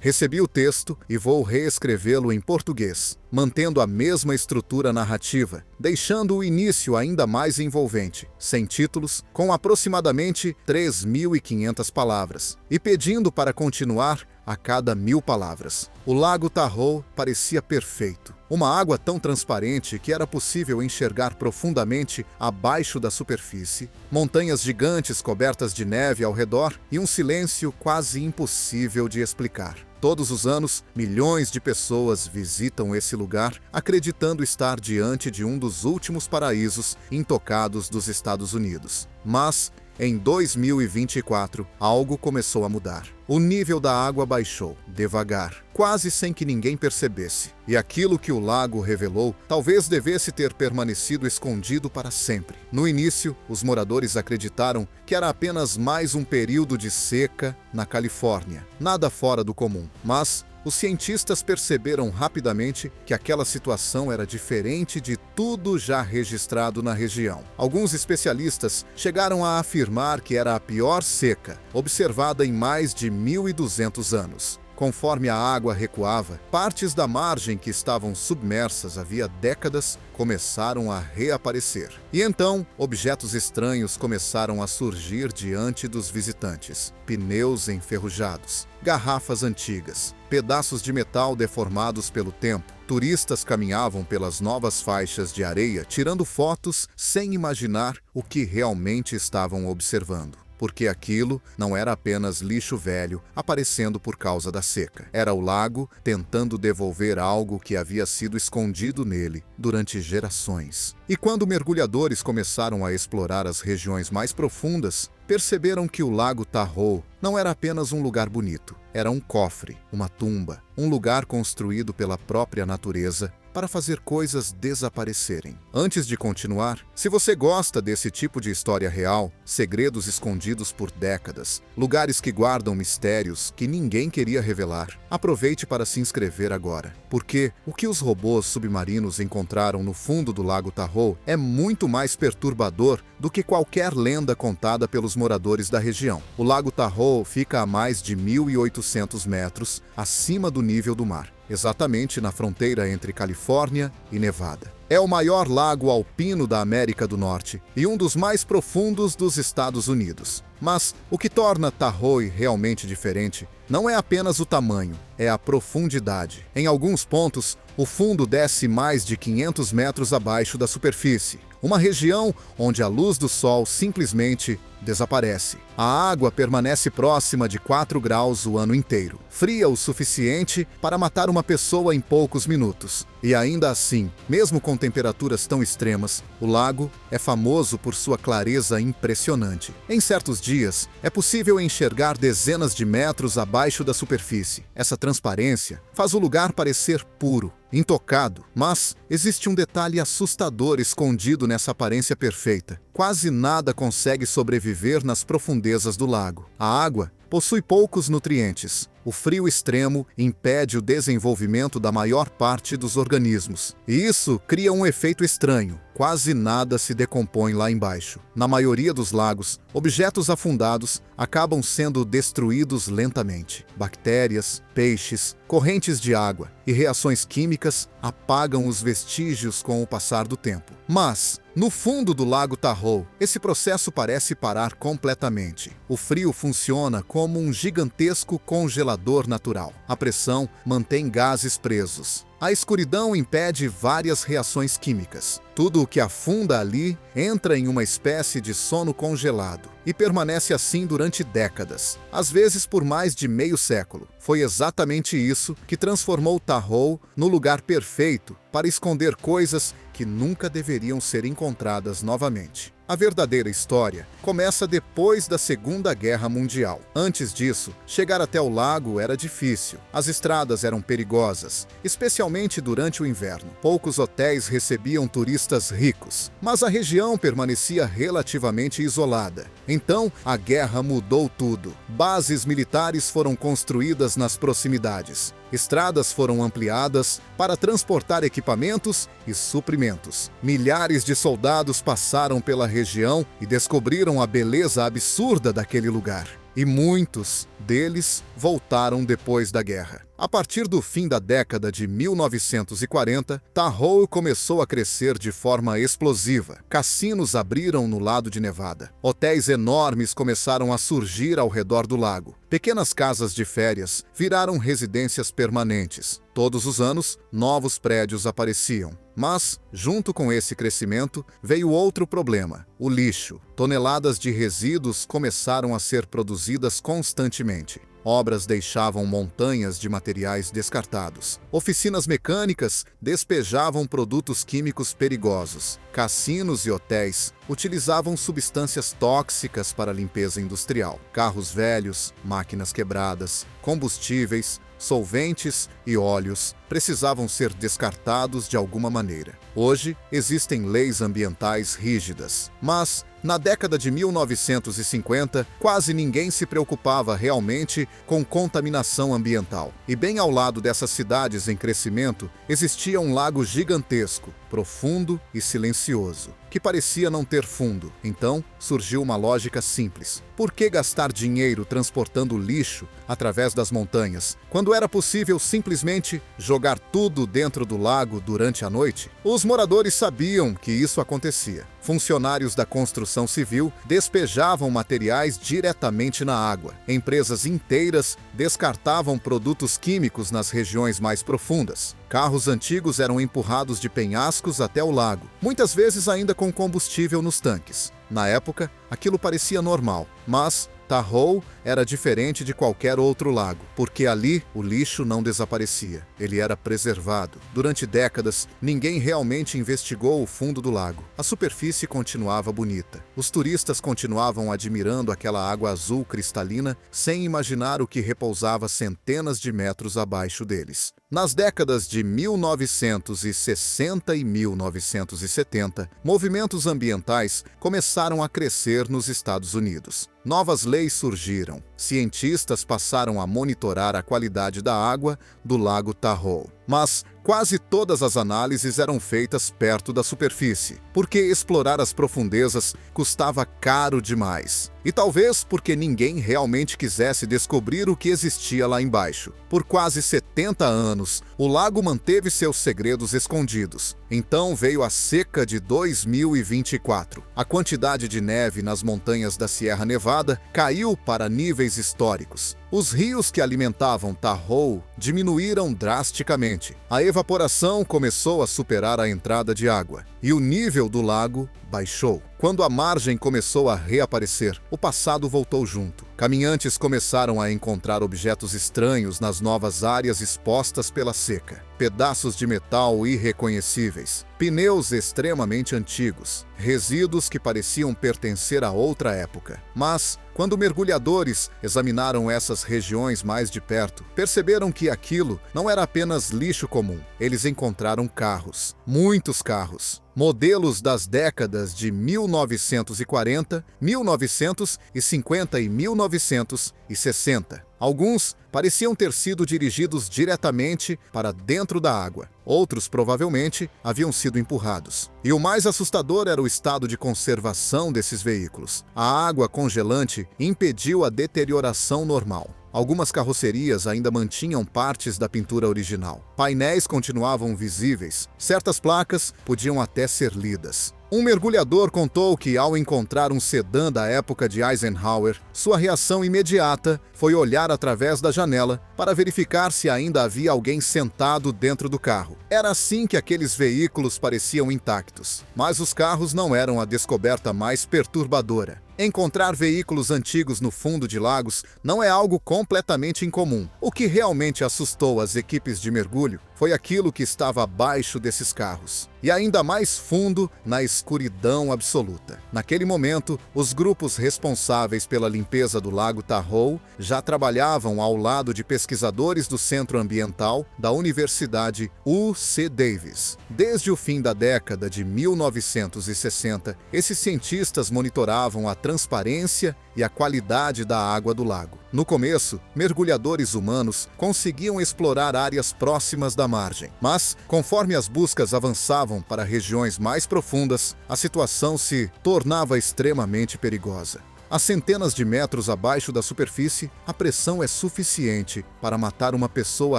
Recebi o texto e vou reescrevê-lo em português, mantendo a mesma estrutura narrativa, deixando o início ainda mais envolvente, sem títulos, com aproximadamente 3.500 palavras, e pedindo para continuar a cada 1.000 palavras. O Lago Tahoe parecia perfeito. Uma água tão transparente que era possível enxergar profundamente abaixo da superfície, montanhas gigantes cobertas de neve ao redor e um silêncio quase impossível de explicar. Todos os anos, milhões de pessoas visitam esse lugar, acreditando estar diante de um dos últimos paraísos intocados dos Estados Unidos. Mas, em 2024, algo começou a mudar. O nível da água baixou, devagar, quase sem que ninguém percebesse. E aquilo que o lago revelou talvez devesse ter permanecido escondido para sempre. No início, os moradores acreditaram que era apenas mais um período de seca na Califórnia, nada fora do comum. Mas os cientistas perceberam rapidamente que aquela situação era diferente de tudo já registrado na região. Alguns especialistas chegaram a afirmar que era a pior seca observada em mais de 1.200 anos. Conforme a água recuava, partes da margem que estavam submersas havia décadas começaram a reaparecer. E então, objetos estranhos começaram a surgir diante dos visitantes. Pneus enferrujados, garrafas antigas, pedaços de metal deformados pelo tempo. Turistas caminhavam pelas novas faixas de areia, tirando fotos sem imaginar o que realmente estavam observando. Porque aquilo não era apenas lixo velho aparecendo por causa da seca. Era o lago tentando devolver algo que havia sido escondido nele durante gerações. E quando mergulhadores começaram a explorar as regiões mais profundas, perceberam que o Lago Tahoe não era apenas um lugar bonito. Era um cofre, uma tumba, um lugar construído pela própria natureza para fazer coisas desaparecerem. Antes de continuar, se você gosta desse tipo de história real, segredos escondidos por décadas, lugares que guardam mistérios que ninguém queria revelar, aproveite para se inscrever agora. Porque o que os robôs submarinos encontraram no fundo do Lago Tahoe é muito mais perturbador do que qualquer lenda contada pelos moradores da região. O Lago Tahoe fica a mais de 1.800 metros acima do nível do mar, exatamente na fronteira entre Califórnia e Nevada. É o maior lago alpino da América do Norte e um dos mais profundos dos Estados Unidos. Mas o que torna Tahoe realmente diferente não é apenas o tamanho, é a profundidade. Em alguns pontos, o fundo desce mais de 500 metros abaixo da superfície, uma região onde a luz do sol simplesmente desaparece. A água permanece próxima de 4 graus o ano inteiro, fria o suficiente para matar uma pessoa em poucos minutos. E ainda assim, mesmo com temperaturas tão extremas, o lago é famoso por sua clareza impressionante. Em certos dias, é possível enxergar dezenas de metros abaixo da superfície. Essa transparência faz o lugar parecer puro, intocado. Mas existe um detalhe assustador escondido nessa aparência perfeita. Quase nada consegue sobreviver nas profundezas do lago. A água possui poucos nutrientes. O frio extremo impede o desenvolvimento da maior parte dos organismos. E isso cria um efeito estranho. Quase nada se decompõe lá embaixo. Na maioria dos lagos, objetos afundados acabam sendo destruídos lentamente. Bactérias, peixes, correntes de água e reações químicas apagam os vestígios com o passar do tempo. Mas, no fundo do Lago Tahoe, esse processo parece parar completamente. O frio funciona como um gigantesco congelador natural. A pressão mantém gases presos. A escuridão impede várias reações químicas. Tudo o que afunda ali entra em uma espécie de sono congelado e permanece assim durante décadas, às vezes por mais de meio século. Foi exatamente isso que transformou Tahoe no lugar perfeito para esconder coisas que nunca deveriam ser encontradas novamente. A verdadeira história começa depois da Segunda Guerra Mundial. Antes disso, chegar até o lago era difícil. As estradas eram perigosas, especialmente durante o inverno. Poucos hotéis recebiam turistas ricos, mas a região permanecia relativamente isolada. Então, a guerra mudou tudo. Bases militares foram construídas nas proximidades. Estradas foram ampliadas para transportar equipamentos e suprimentos. Milhares de soldados passaram pela região e descobriram a beleza absurda daquele lugar. e muitos deles voltaram depois da guerra. A partir do fim da década de 1940, Tahoe começou a crescer de forma explosiva. Cassinos abriram no lado de Nevada. Hotéis enormes começaram a surgir ao redor do lago. Pequenas casas de férias viraram residências permanentes. Todos os anos, novos prédios apareciam. Mas, junto com esse crescimento, veio outro problema: o lixo. Toneladas de resíduos começaram a ser produzidas constantemente. Obras deixavam montanhas de materiais descartados. Oficinas mecânicas despejavam produtos químicos perigosos. Cassinos e hotéis utilizavam substâncias tóxicas para a limpeza industrial. Carros velhos, máquinas quebradas, combustíveis, solventes e óleos precisavam ser descartados de alguma maneira. Hoje, existem leis ambientais rígidas, mas na década de 1950, quase ninguém se preocupava realmente com contaminação ambiental. E bem ao lado dessas cidades em crescimento, existia um lago gigantesco, profundo e silencioso, que parecia não ter fundo. Então, surgiu uma lógica simples: por que gastar dinheiro transportando lixo através das montanhas, quando era possível simplesmente jogar tudo dentro do lago durante a noite? Os moradores sabiam que isso acontecia. Funcionários da construção civil despejavam materiais diretamente na água. Empresas inteiras descartavam produtos químicos nas regiões mais profundas. Carros antigos eram empurrados de penhascos até o lago, muitas vezes ainda com combustível nos tanques. Na época, aquilo parecia normal, mas Tahoe era diferente de qualquer outro lago, porque ali o lixo não desaparecia, ele era preservado. Durante décadas, ninguém realmente investigou o fundo do lago. A superfície continuava bonita. Os turistas continuavam admirando aquela água azul cristalina, sem imaginar o que repousava centenas de metros abaixo deles. Nas décadas de 1960 e 1970, movimentos ambientais começaram a crescer nos Estados Unidos. Novas leis surgiram. Cientistas passaram a monitorar a qualidade da água do lago Tahoe. Mas quase todas as análises eram feitas perto da superfície, porque explorar as profundezas custava caro demais. E talvez porque ninguém realmente quisesse descobrir o que existia lá embaixo. Por quase 70 anos, o lago manteve seus segredos escondidos. Então veio a seca de 2024. A quantidade de neve nas montanhas da Sierra Nevada caiu para níveis históricos. Os rios que alimentavam Tahoe diminuíram drasticamente. A evaporação começou a superar a entrada de água e o nível do lago baixou. Quando a margem começou a reaparecer, o passado voltou junto. Caminhantes começaram a encontrar objetos estranhos nas novas áreas expostas pela seca. Pedaços de metal irreconhecíveis, pneus extremamente antigos, resíduos que pareciam pertencer a outra época. Mas, quando mergulhadores examinaram essas regiões mais de perto, perceberam que aquilo não era apenas lixo comum. Eles encontraram carros, muitos carros, modelos das décadas de 1940, 1950 e 1960. Alguns pareciam ter sido dirigidos diretamente para dentro da água. Outros, provavelmente, haviam sido empurrados. E o mais assustador era o estado de conservação desses veículos. A água congelante impediu a deterioração normal. Algumas carrocerias ainda mantinham partes da pintura original. Painéis continuavam visíveis. Certas placas podiam até ser lidas. Um mergulhador contou que, ao encontrar um sedã da época de Eisenhower, sua reação imediata foi olhar através da janela para verificar se ainda havia alguém sentado dentro do carro. Era assim que aqueles veículos pareciam intactos. Mas os carros não eram a descoberta mais perturbadora. Encontrar veículos antigos no fundo de lagos não é algo completamente incomum. O que realmente assustou as equipes de mergulho foi aquilo que estava abaixo desses carros, e ainda mais fundo na escuridão absoluta. Naquele momento, os grupos responsáveis pela limpeza do lago Tahoe já trabalhavam ao lado de pesquisadores do Centro Ambiental da Universidade UC Davis. Desde o fim da década de 1960, esses cientistas monitoravam a transparência e a qualidade da água do lago. No começo, mergulhadores humanos conseguiam explorar áreas próximas da margem, mas, conforme as buscas avançavam para regiões mais profundas, a situação se tornava extremamente perigosa. A centenas de metros abaixo da superfície, a pressão é suficiente para matar uma pessoa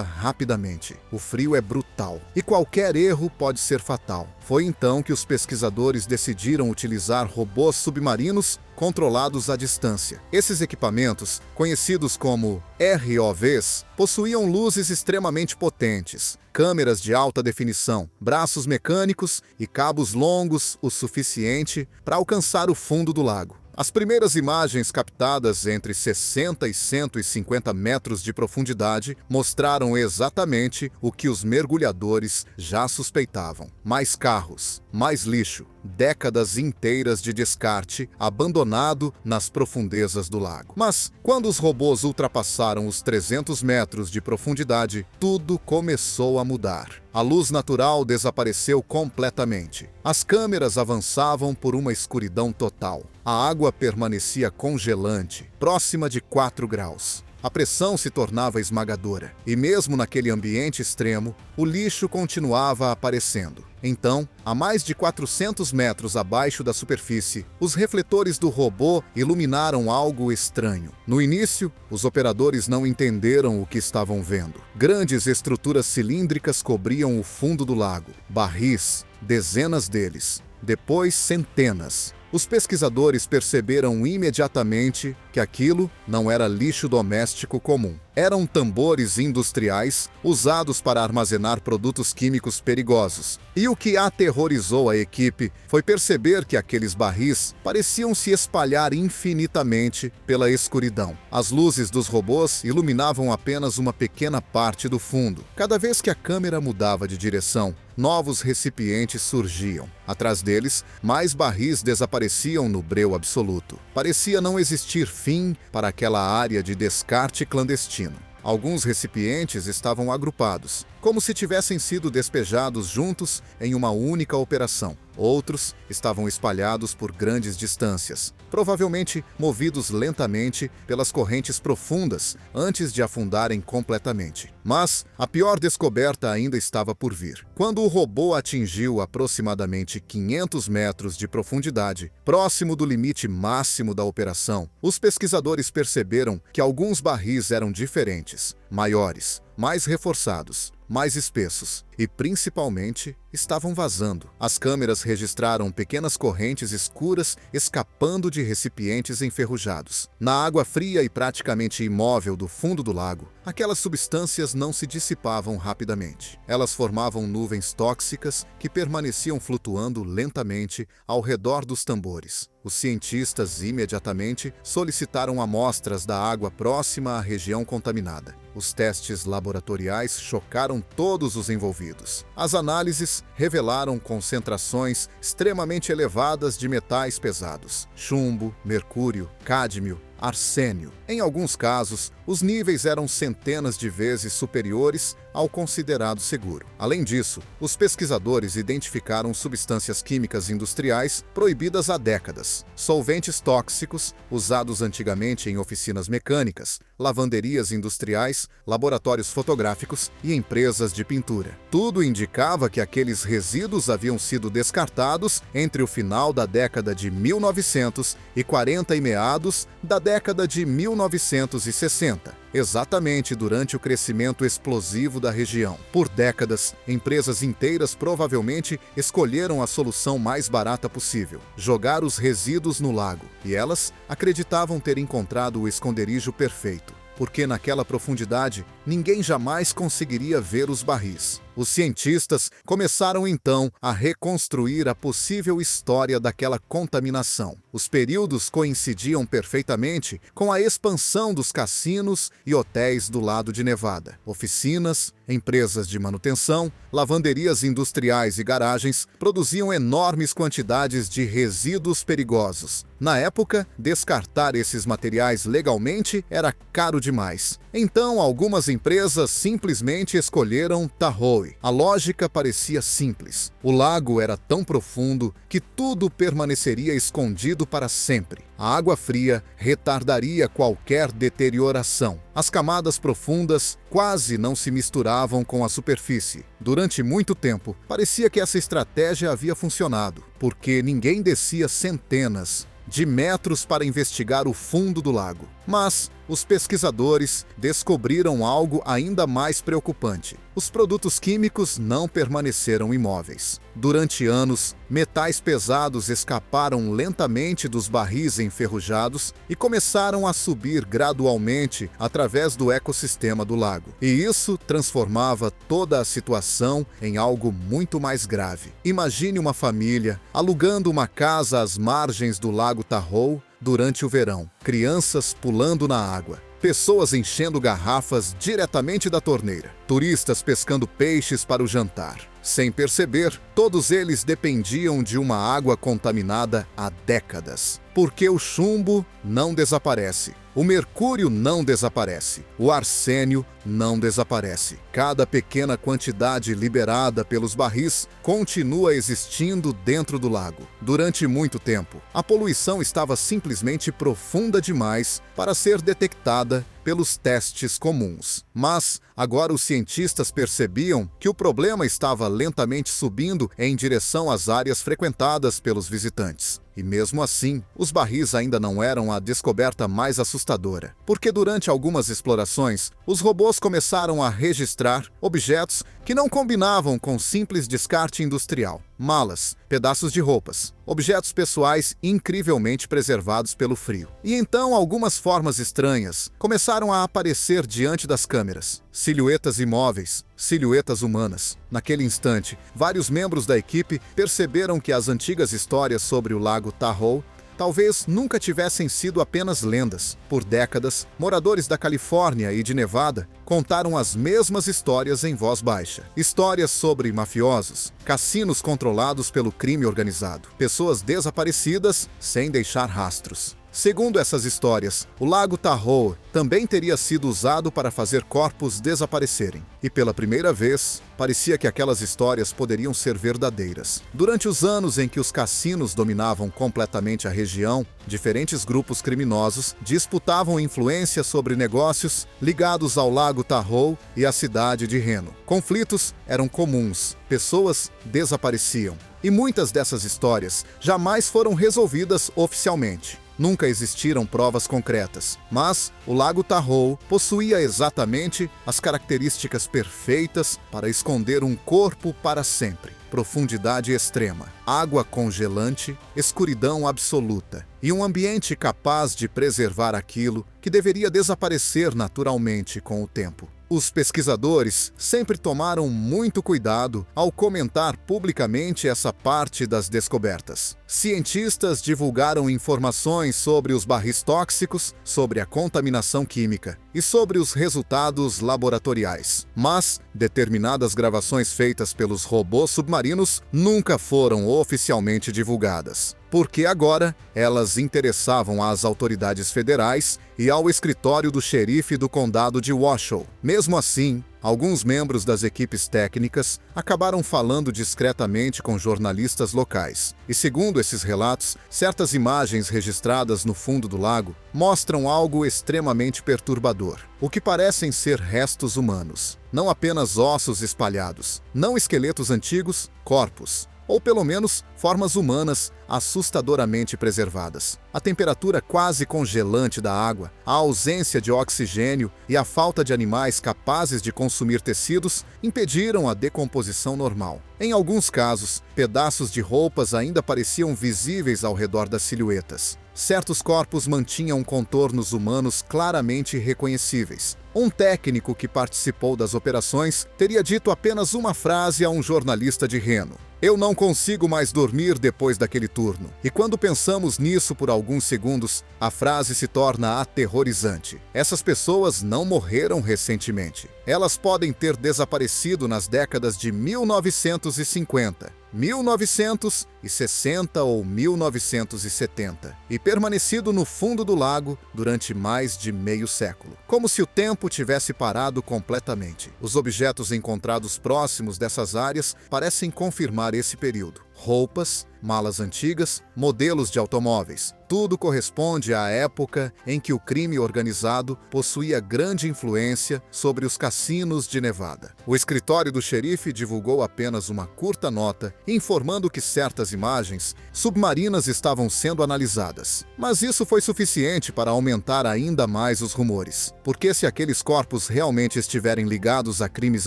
rapidamente. O frio é brutal e qualquer erro pode ser fatal. Foi então que os pesquisadores decidiram utilizar robôs submarinos controlados à distância. Esses equipamentos, conhecidos como ROVs, possuíam luzes extremamente potentes, câmeras de alta definição, braços mecânicos e cabos longos o suficiente para alcançar o fundo do lago. As primeiras imagens captadas entre 60 e 150 metros de profundidade mostraram exatamente o que os mergulhadores já suspeitavam. Mais carros, mais lixo, décadas inteiras de descarte abandonado nas profundezas do lago. Mas, quando os robôs ultrapassaram os 300 metros de profundidade, tudo começou a mudar. A luz natural desapareceu completamente. As câmeras avançavam por uma escuridão total. A água permanecia congelante, próxima de 4 graus. A pressão se tornava esmagadora, e mesmo naquele ambiente extremo, o lixo continuava aparecendo. Então, a mais de 400 metros abaixo da superfície, os refletores do robô iluminaram algo estranho. No início, os operadores não entenderam o que estavam vendo. Grandes estruturas cilíndricas cobriam o fundo do lago, barris, dezenas deles, depois centenas. Os pesquisadores perceberam imediatamente que aquilo não era lixo doméstico comum. Eram tambores industriais usados para armazenar produtos químicos perigosos. E o que aterrorizou a equipe foi perceber que aqueles barris pareciam se espalhar infinitamente pela escuridão. As luzes dos robôs iluminavam apenas uma pequena parte do fundo. Cada vez que a câmera mudava de direção, novos recipientes surgiam. Atrás deles, mais barris desapareciam no breu absoluto. Parecia não existir fim para aquela área de descarte clandestino. Alguns recipientes estavam agrupados, como se tivessem sido despejados juntos em uma única operação. Outros estavam espalhados por grandes distâncias, provavelmente movidos lentamente pelas correntes profundas antes de afundarem completamente. Mas a pior descoberta ainda estava por vir. Quando o robô atingiu aproximadamente 500 metros de profundidade, próximo do limite máximo da operação, os pesquisadores perceberam que alguns barris eram diferentes, maiores, mais reforçados, mais espessos e, principalmente, estavam vazando. As câmeras registraram pequenas correntes escuras escapando de recipientes enferrujados. Na água fria e praticamente imóvel do fundo do lago, aquelas substâncias não se dissipavam rapidamente. Elas formavam nuvens tóxicas que permaneciam flutuando lentamente ao redor dos tambores. Os cientistas imediatamente solicitaram amostras da água próxima à região contaminada. Os testes laboratoriais chocaram todos os envolvidos. As análises revelaram concentrações extremamente elevadas de metais pesados: chumbo, mercúrio, cádmio, arsênio. Em alguns casos, os níveis eram centenas de vezes superiores ao considerado seguro. Além disso, os pesquisadores identificaram substâncias químicas industriais proibidas há décadas, solventes tóxicos usados antigamente em oficinas mecânicas, lavanderias industriais, laboratórios fotográficos e empresas de pintura. Tudo indicava que aqueles resíduos haviam sido descartados entre o final da década de 1940 e meados da década de 1960, exatamente durante o crescimento explosivo da região. Por décadas, empresas inteiras provavelmente escolheram a solução mais barata possível: jogar os resíduos no lago. E elas acreditavam ter encontrado o esconderijo perfeito, porque naquela profundidade ninguém jamais conseguiria ver os barris. Os cientistas começaram então a reconstruir a possível história daquela contaminação. Os períodos coincidiam perfeitamente com a expansão dos cassinos e hotéis do lado de Nevada. Oficinas, empresas de manutenção, lavanderias industriais e garagens produziam enormes quantidades de resíduos perigosos. Na época, descartar esses materiais legalmente era caro demais. Então, algumas empresas simplesmente escolheram Tahoe. A lógica parecia simples. O lago era tão profundo que tudo permaneceria escondido para sempre. A água fria retardaria qualquer deterioração. As camadas profundas quase não se misturavam com a superfície. Durante muito tempo, parecia que essa estratégia havia funcionado, porque ninguém descia centenas de metros para investigar o fundo do lago. Mas os pesquisadores descobriram algo ainda mais preocupante. Os produtos químicos não permaneceram imóveis. Durante anos, metais pesados escaparam lentamente dos barris enferrujados e começaram a subir gradualmente através do ecossistema do lago. E isso transformava toda a situação em algo muito mais grave. Imagine uma família alugando uma casa às margens do lago Tahoe durante o verão, crianças pulando na água, pessoas enchendo garrafas diretamente da torneira, turistas pescando peixes para o jantar. Sem perceber, todos eles dependiam de uma água contaminada há décadas. Porque o chumbo não desaparece, o mercúrio não desaparece, o arsênio não desaparece. Cada pequena quantidade liberada pelos barris continua existindo dentro do lago. Durante muito tempo, a poluição estava simplesmente profunda demais para ser detectada pelos testes comuns. Mas agora os cientistas percebiam que o problema estava lentamente subindo em direção às áreas frequentadas pelos visitantes. E mesmo assim, os barris ainda não eram a descoberta mais assustadora, porque durante algumas explorações, os robôs começaram a registrar objetos que não combinavam com simples descarte industrial. Malas, pedaços de roupas, objetos pessoais incrivelmente preservados pelo frio. E então algumas formas estranhas começaram a aparecer diante das câmeras. Silhuetas imóveis, silhuetas humanas. Naquele instante, vários membros da equipe perceberam que as antigas histórias sobre o lago Tahoe talvez nunca tivessem sido apenas lendas. Por décadas, moradores da Califórnia e de Nevada contaram as mesmas histórias em voz baixa. Histórias sobre mafiosos, cassinos controlados pelo crime organizado, pessoas desaparecidas sem deixar rastros. Segundo essas histórias, o lago Tahoe também teria sido usado para fazer corpos desaparecerem. E pela primeira vez, parecia que aquelas histórias poderiam ser verdadeiras. Durante os anos em que os cassinos dominavam completamente a região, diferentes grupos criminosos disputavam influência sobre negócios ligados ao lago Tahoe e à cidade de Reno. Conflitos eram comuns, pessoas desapareciam. E muitas dessas histórias jamais foram resolvidas oficialmente. Nunca existiram provas concretas, mas o lago Tahoe possuía exatamente as características perfeitas para esconder um corpo para sempre. Profundidade extrema, água congelante, escuridão absoluta e um ambiente capaz de preservar aquilo que deveria desaparecer naturalmente com o tempo. Os pesquisadores sempre tomaram muito cuidado ao comentar publicamente essa parte das descobertas. Cientistas divulgaram informações sobre os barris tóxicos, sobre a contaminação química e sobre os resultados laboratoriais. Mas determinadas gravações feitas pelos robôs submarinos nunca foram oficialmente divulgadas, porque agora elas interessavam às autoridades federais e ao escritório do xerife do condado de Washoe. Mesmo assim, alguns membros das equipes técnicas acabaram falando discretamente com jornalistas locais. E segundo esses relatos, certas imagens registradas no fundo do lago mostram algo extremamente perturbador. O que parecem ser restos humanos. Não apenas ossos espalhados, não esqueletos antigos, corpos. Ou pelo menos formas humanas assustadoramente preservadas. A temperatura quase congelante da água, a ausência de oxigênio e a falta de animais capazes de consumir tecidos impediram a decomposição normal. Em alguns casos, pedaços de roupas ainda pareciam visíveis ao redor das silhuetas. Certos corpos mantinham contornos humanos claramente reconhecíveis. Um técnico que participou das operações teria dito apenas uma frase a um jornalista de Reno: "Eu não consigo mais dormir depois daquele turno." E quando pensamos nisso por alguns segundos, a frase se torna aterrorizante. Essas pessoas não morreram recentemente. Elas podem ter desaparecido nas décadas de 1950, 1960 ou 1970 e permanecido no fundo do lago durante mais de meio século, como se o tempo tivesse parado completamente. Os objetos encontrados próximos dessas áreas parecem confirmar esse período. roupas, malas antigas, modelos de automóveis. Tudo corresponde à época em que o crime organizado possuía grande influência sobre os cassinos de Nevada. O escritório do xerife divulgou apenas uma curta nota informando que certas imagens submarinas estavam sendo analisadas. Mas isso foi suficiente para aumentar ainda mais os rumores. Porque se aqueles corpos realmente estiverem ligados a crimes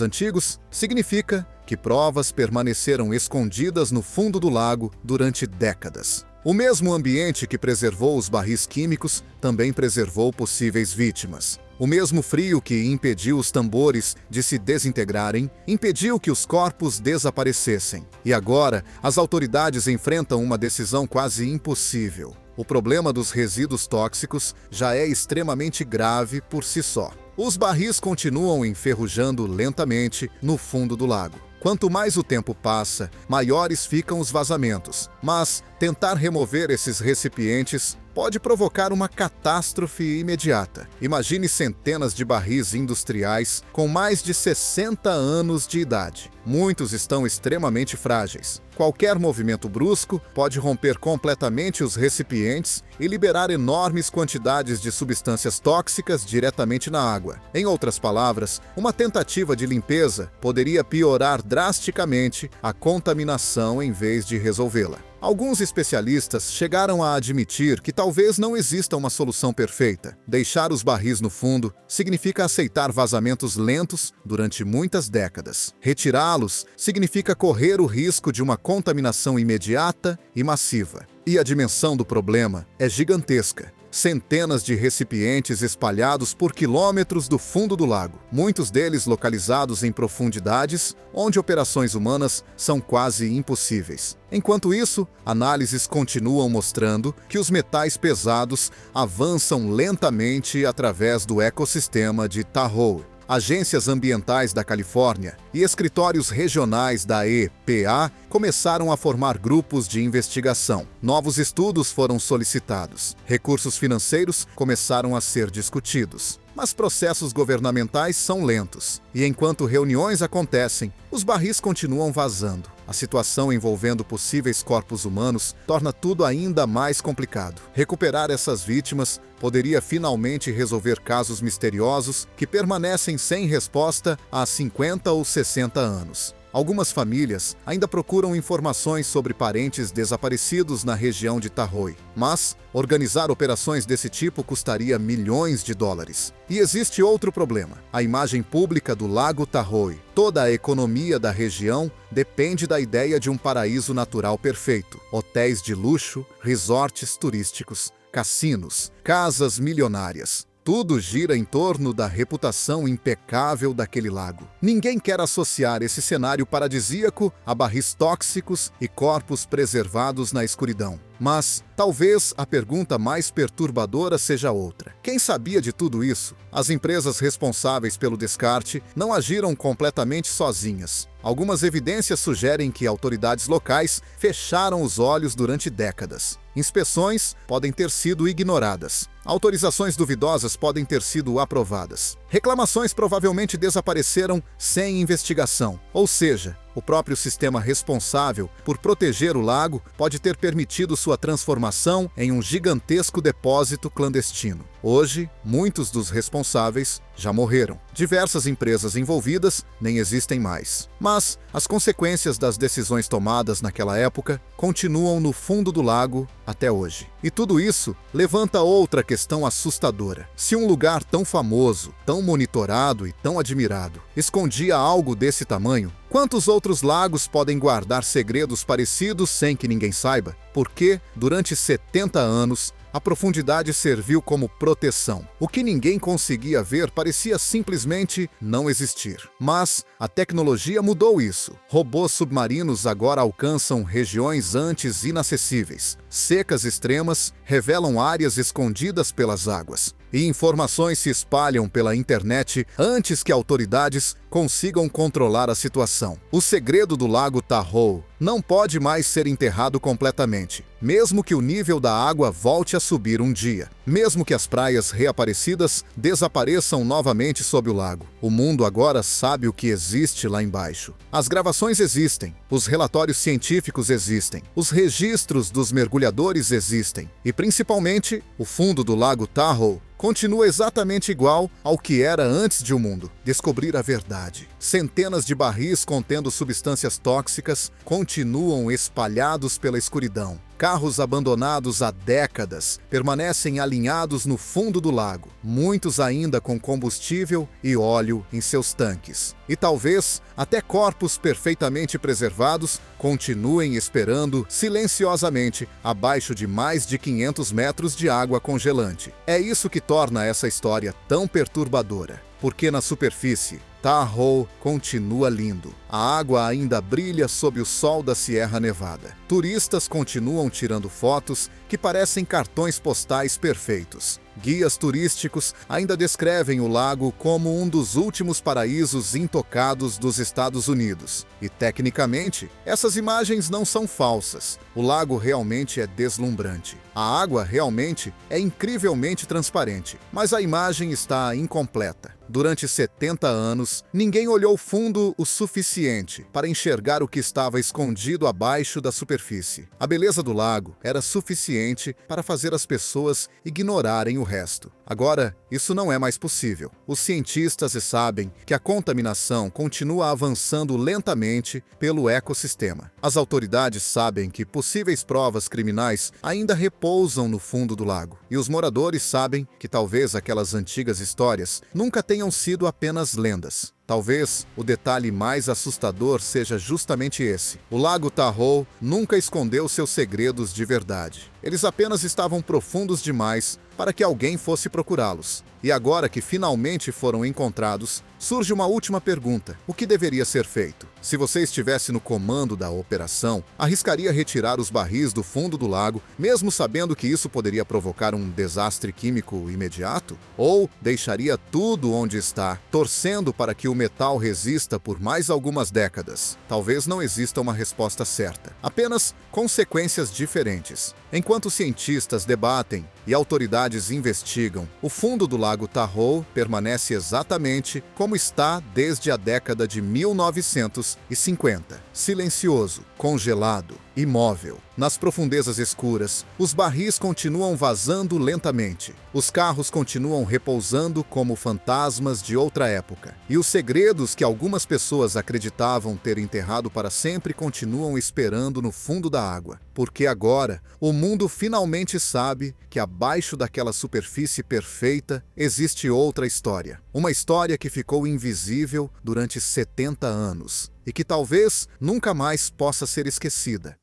antigos, significa que provas permaneceram escondidas no fundo do lago durante décadas. O mesmo ambiente que preservou os barris químicos também preservou possíveis vítimas. O mesmo frio que impediu os tambores de se desintegrarem impediu que os corpos desaparecessem. E agora, as autoridades enfrentam uma decisão quase impossível. O problema dos resíduos tóxicos já é extremamente grave por si só. Os barris continuam enferrujando lentamente no fundo do lago. Quanto mais o tempo passa, maiores ficam os vazamentos. Mas tentar remover esses recipientes pode provocar uma catástrofe imediata. Imagine centenas de barris industriais com mais de 60 anos de idade. Muitos estão extremamente frágeis. Qualquer movimento brusco pode romper completamente os recipientes e liberar enormes quantidades de substâncias tóxicas diretamente na água. Em outras palavras, uma tentativa de limpeza poderia piorar drasticamente a contaminação em vez de resolvê-la. Alguns especialistas chegaram a admitir que talvez não exista uma solução perfeita. Deixar os barris no fundo significa aceitar vazamentos lentos durante muitas décadas. Retirá-los significa correr o risco de uma contaminação imediata e massiva. E a dimensão do problema é gigantesca. Centenas de recipientes espalhados por quilômetros do fundo do lago, muitos deles localizados em profundidades onde operações humanas são quase impossíveis. Enquanto isso, análises continuam mostrando que os metais pesados avançam lentamente através do ecossistema de Tahoe. Agências ambientais da Califórnia e escritórios regionais da EPA começaram a formar grupos de investigação. Novos estudos foram solicitados. Recursos financeiros começaram a ser discutidos. Mas processos governamentais são lentos. E enquanto reuniões acontecem, os barris continuam vazando. A situação envolvendo possíveis corpos humanos torna tudo ainda mais complicado. Recuperar essas vítimas poderia finalmente resolver casos misteriosos que permanecem sem resposta há 50 ou 60 anos. Algumas famílias ainda procuram informações sobre parentes desaparecidos na região de Tahoe, mas organizar operações desse tipo custaria milhões de dólares. E existe outro problema: a imagem pública do Lago Tahoe. Toda a economia da região depende da ideia de um paraíso natural perfeito. Hotéis de luxo, resorts turísticos, cassinos, casas milionárias. Tudo gira em torno da reputação impecável daquele lago. Ninguém quer associar esse cenário paradisíaco a barris tóxicos e corpos preservados na escuridão. Mas talvez a pergunta mais perturbadora seja outra. Quem sabia de tudo isso? As empresas responsáveis pelo descarte não agiram completamente sozinhas. Algumas evidências sugerem que autoridades locais fecharam os olhos durante décadas. Inspeções podem ter sido ignoradas. Autorizações duvidosas podem ter sido aprovadas. Reclamações provavelmente desapareceram sem investigação. Ou seja, o próprio sistema responsável por proteger o lago pode ter permitido sua transformação em um gigantesco depósito clandestino. Hoje, muitos dos responsáveis já morreram. Diversas empresas envolvidas nem existem mais. Mas as consequências das decisões tomadas naquela época continuam no fundo do lago até hoje. E tudo isso levanta outra questão assustadora. Se um lugar tão famoso, tão monitorado e tão admirado escondia algo desse tamanho, quantos outros lagos podem guardar segredos parecidos sem que ninguém saiba? Porque, durante 70 anos, a profundidade serviu como proteção. O que ninguém conseguia ver parecia simplesmente não existir. Mas a tecnologia mudou isso. Robôs submarinos agora alcançam regiões antes inacessíveis. Secas extremas revelam áreas escondidas pelas águas. E informações se espalham pela internet antes que autoridades consigam controlar a situação. O segredo do Lago Tahoe não pode mais ser enterrado completamente, mesmo que o nível da água volte a subir um dia. Mesmo que as praias reaparecidas desapareçam novamente sob o lago, o mundo agora sabe o que existe lá embaixo. As gravações existem, os relatórios científicos existem, os registros dos mergulhadores existem e, principalmente, o fundo do Lago Tahoe continua exatamente igual ao que era antes de o mundo descobrir a verdade. Centenas de barris contendo substâncias tóxicas continuam espalhados pela escuridão. Carros abandonados há décadas permanecem alinhados no fundo do lago, muitos ainda com combustível e óleo em seus tanques. E talvez até corpos perfeitamente preservados continuem esperando silenciosamente abaixo de mais de 500 metros de água congelante. É isso que torna essa história tão perturbadora. Porque na superfície, Tahoe continua lindo. A água ainda brilha sob o sol da Sierra Nevada. Turistas continuam tirando fotos que parecem cartões postais perfeitos. Guias turísticos ainda descrevem o lago como um dos últimos paraísos intocados dos Estados Unidos. E, tecnicamente, essas imagens não são falsas. O lago realmente é deslumbrante. A água realmente é incrivelmente transparente, mas a imagem está incompleta. Durante 70 anos, ninguém olhou fundo o suficiente para enxergar o que estava escondido abaixo da superfície. A beleza do lago era suficiente para fazer as pessoas ignorarem o resto. Agora, isso não é mais possível. Os cientistas sabem que a contaminação continua avançando lentamente pelo ecossistema. As autoridades sabem que possíveis provas criminais ainda repousam no fundo do lago. E os moradores sabem que talvez aquelas antigas histórias nunca tenham sido apenas lendas. Talvez o detalhe mais assustador seja justamente esse. O Lago Tahoe nunca escondeu seus segredos de verdade. Eles apenas estavam profundos demais para que alguém fosse procurá-los. E agora que finalmente foram encontrados, surge uma última pergunta: o que deveria ser feito? Se você estivesse no comando da operação, arriscaria retirar os barris do fundo do lago, mesmo sabendo que isso poderia provocar um desastre químico imediato? Ou deixaria tudo onde está, torcendo para que o metal resista por mais algumas décadas? Talvez não exista uma resposta certa, apenas consequências diferentes. Enquanto cientistas debatem e autoridades investigam, o fundo do Lago Tahoe permanece exatamente como está desde a década de 1950. Silencioso, congelado, imóvel. Nas profundezas escuras, os barris continuam vazando lentamente. Os carros continuam repousando como fantasmas de outra época. E os segredos que algumas pessoas acreditavam ter enterrado para sempre continuam esperando no fundo da água. Porque agora, o mundo finalmente sabe que abaixo daquela superfície perfeita existe outra história. Uma história que ficou invisível durante 70 anos e que talvez nunca mais possa ser esquecida.